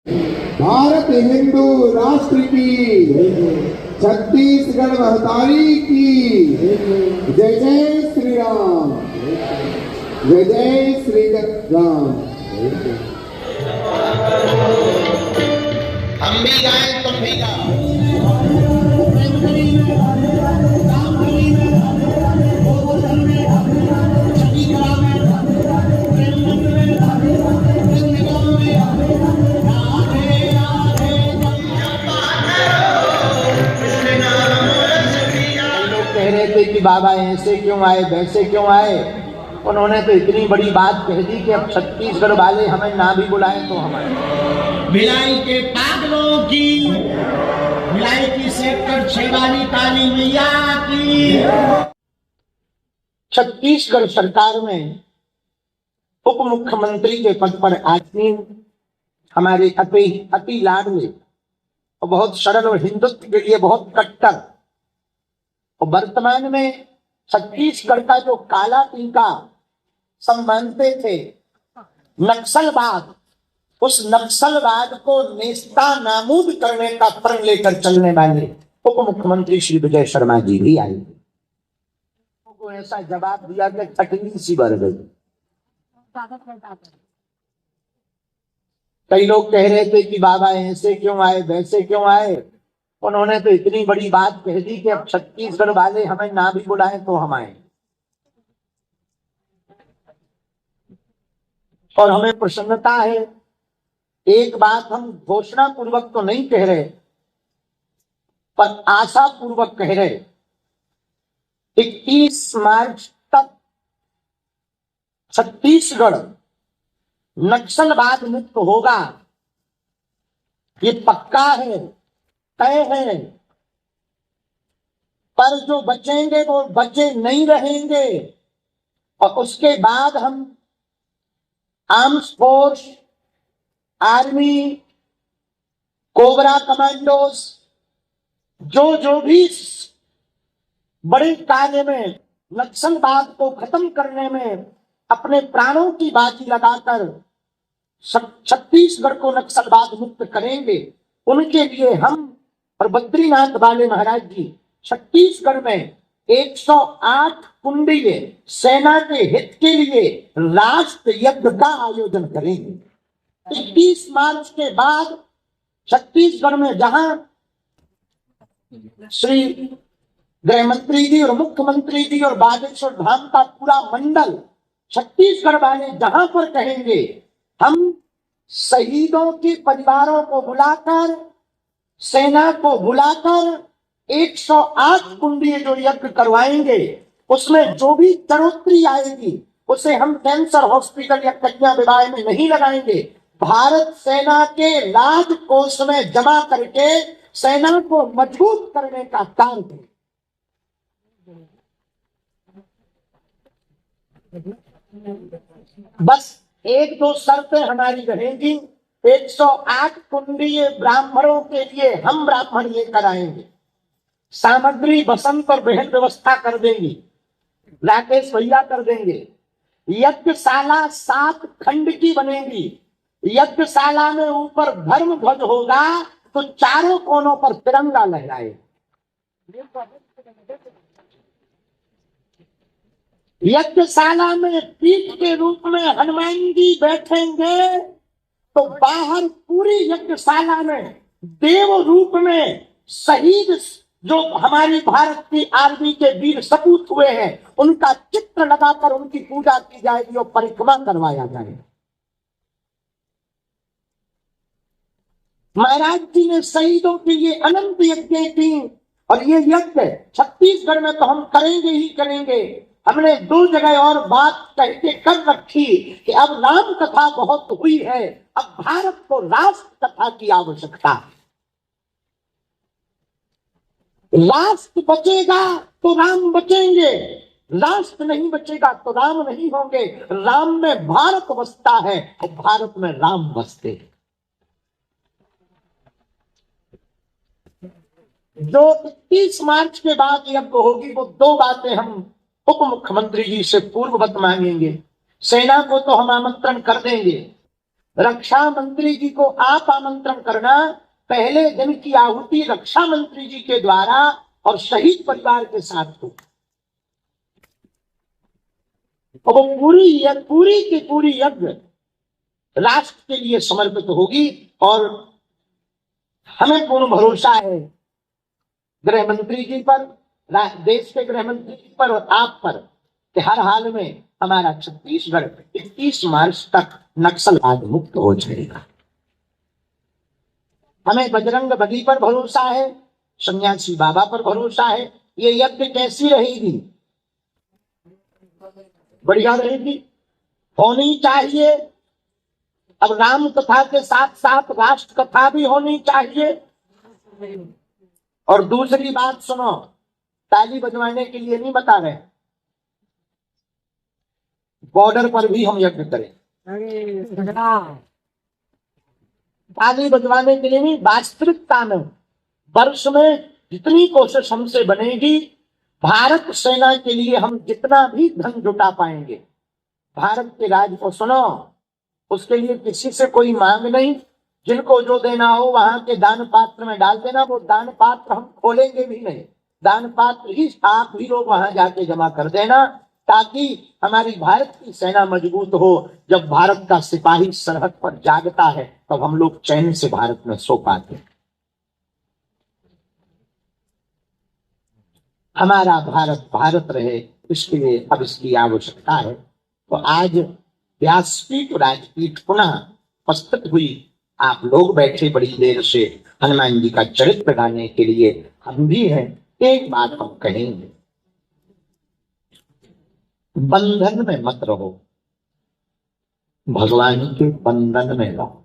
भारत हिंदू राष्ट्र की, छत्तीसगढ़ महतारी की, जय जय श्री राम, जय जय श्री राम। हम भी गाएं तुम भी गाओ। कह रहे थे कि बाबा ऐसे क्यों आए वैसे क्यों आए। उन्होंने तो इतनी बड़ी बात कह दी कि अब छत्तीसगढ़ वाले हमें ना भी बुलाएं तो हम आए। भिलाई के पागलों की, भिलाई की सेक्टर 6 वाली काली मैया की। छत्तीसगढ़ सरकार में उप मुख्यमंत्री के पद पर आसीन हमारे अति लाडले और बहुत सरल और हिंदुत्व के लिए बहुत कट्टर और वर्तमान में छत्तीसगढ़ का जो काला टीका सब मानते थे नक्सलवाद, उस नक्सलवाद को नेस्ता नाबूद करने का प्रण लेकर चलने वाले उप मुख्यमंत्री श्री विजय शर्मा जी भी आए को ऐसा जवाब दिया कि चटनी सी बढ़ गई। कई लोग कह रहे थे कि बाबा ऐसे क्यों आए वैसे क्यों आए। उन्होंने तो इतनी बड़ी बात कह दी कि अब छत्तीसगढ़ वाले हमें ना भी बुलाएं तो हम आए। और हमें प्रसन्नता है, एक बात हम घोषणा पूर्वक तो नहीं कह रहे पर आशा पूर्वक कह रहे, 21 मार्च तक छत्तीसगढ़ नक्सलवाद मुक्त होगा, ये पक्का है, तय है। पर जो बचेंगे वो बचे नहीं रहेंगे और उसके बाद हम arms force, army, cobra commandos, जो भी बड़े कार्य में नक्सलवाद को खत्म करने में अपने प्राणों की बाजी लगाकर छत्तीसगढ़ को नक्सलवाद मुक्त करेंगे, उनके लिए हम और बद्रीनाथ वाले महाराज जी छत्तीसगढ़ में 108 कुंडीय सेना के हित के लिए राष्ट्र यज्ञ का आयोजन करेंगे। 21 मार्च के बाद छत्तीसगढ़ में जहां श्री गृह मंत्री जी और मुख्यमंत्री जी और बागेश्वर धाम का पूरा मंडल, छत्तीसगढ़ वाले जहां पर कहेंगे हम शहीदों के परिवारों को बुलाकर, सेना को बुलाकर 108 कुंडीय जो यज्ञ करवाएंगे, उसमें जो भी बढ़ोतरी आएगी उसे हम कैंसर हॉस्पिटल या कन्या विवाह में नहीं लगाएंगे, भारत सेना के राजकोष में जमा करके सेना को मजबूत करने का काम करें। बस एक दो शर्तें हमारी रहेंगी। 108 कुंडीय ब्राह्मणों के लिए हम ब्राह्मण लेकर आएंगे, सामग्री बसंत और बहन व्यवस्था कर देंगी, राकेश भैया कर देंगे। यज्ञशाला 7 खंड की बनेगी। यज्ञशाला में ऊपर धर्म ध्वज होगा तो चारों कोनों पर तिरंगा लहराए। यज्ञशाला में पीठ के रूप में हनुमान जी बैठेंगे तो बाहर पूरी यज्ञशाला में देव रूप में शहीद जो हमारी भारत की आर्मी के वीर सपूत हुए हैं उनका चित्र लगाकर उनकी पूजा की जाएगी और परिक्रमा करवाया जाएगा। महाराज जी ने शहीदों के लिए अनंत यज्ञ की और ये यज्ञ छत्तीसगढ़ में तो हम करेंगे ही करेंगे। हमने 2 जगह और बात कहते कर रखी कि अब राम कथा बहुत हुई है, अब भारत को राष्ट्र कथा की आवश्यकता है। राष्ट्र बचेगा तो राम बचेंगे, राष्ट्र नहीं बचेगा तो राम नहीं होंगे। राम में भारत बसता है और भारत में राम बसते हैं। जो 21 मार्च के बाद यज्ञ होगी वो 2 बातें हम उप मुख्यमंत्री जी से पूर्ववत मांगेंगे। सेना को तो हम आमंत्रण कर देंगे, रक्षा मंत्री जी को आप आमंत्रण करना, पहले दिन की आहुति रक्षा मंत्री जी के द्वारा और शहीद परिवार के साथ हो। और वो पूरी की पूरी यज्ञ राष्ट्र के लिए समर्पित होगी। और हमें पूर्ण भरोसा है गृह मंत्री जी पर, देश के गृह मंत्री जी पर और आप पर कि हर हाल में हमारा छत्तीसगढ़ 31 मार्च तक नक्सलवाद मुक्त हो जाएगा। हमें बजरंग बली पर भरोसा है, सन्यासी बाबा पर भरोसा है। ये यज्ञ कैसी रहेगी? बढ़िया रहेगी, होनी चाहिए। अब राम कथा के साथ साथ राष्ट्र कथा भी होनी चाहिए। और दूसरी बात सुनो, ताली बजवाने के लिए नहीं बता रहे, बॉर्डर पर भी हम यज्ञ करें। ताली बजवाने के लिए नहीं, वास्तविकता में वर्ष में जितनी कोशिश हमसे बनेगी, भारत सेना के लिए हम जितना भी धन जुटा पाएंगे, भारत के राज को सुनो, उसके लिए किसी से कोई मांग नहीं। जिनको जो देना हो वहां के दान पात्र में डाल देना। वो दान पात्र हम खोलेंगे भी नहीं, दान पात्र ही आप ही लोग वहां जाके जमा कर देना, ताकि हमारी भारत की सेना मजबूत हो। जब भारत का सिपाही सरहद पर जागता है तब हम लोग चैन से भारत में सो पाते हैं। हमारा भारत भारत रहे, इसके लिए अब इसकी आवश्यकता है। तो आज व्यासपीठ राजपीठ पुनः उपस्थित हुई, आप लोग बैठे बड़ी देर से हनुमान जी का चरित्र गाने के लिए, हम भी हैं। एक बात हम कहेंगे, बंधन में मत रहो, भगवान के बंधन में रहो।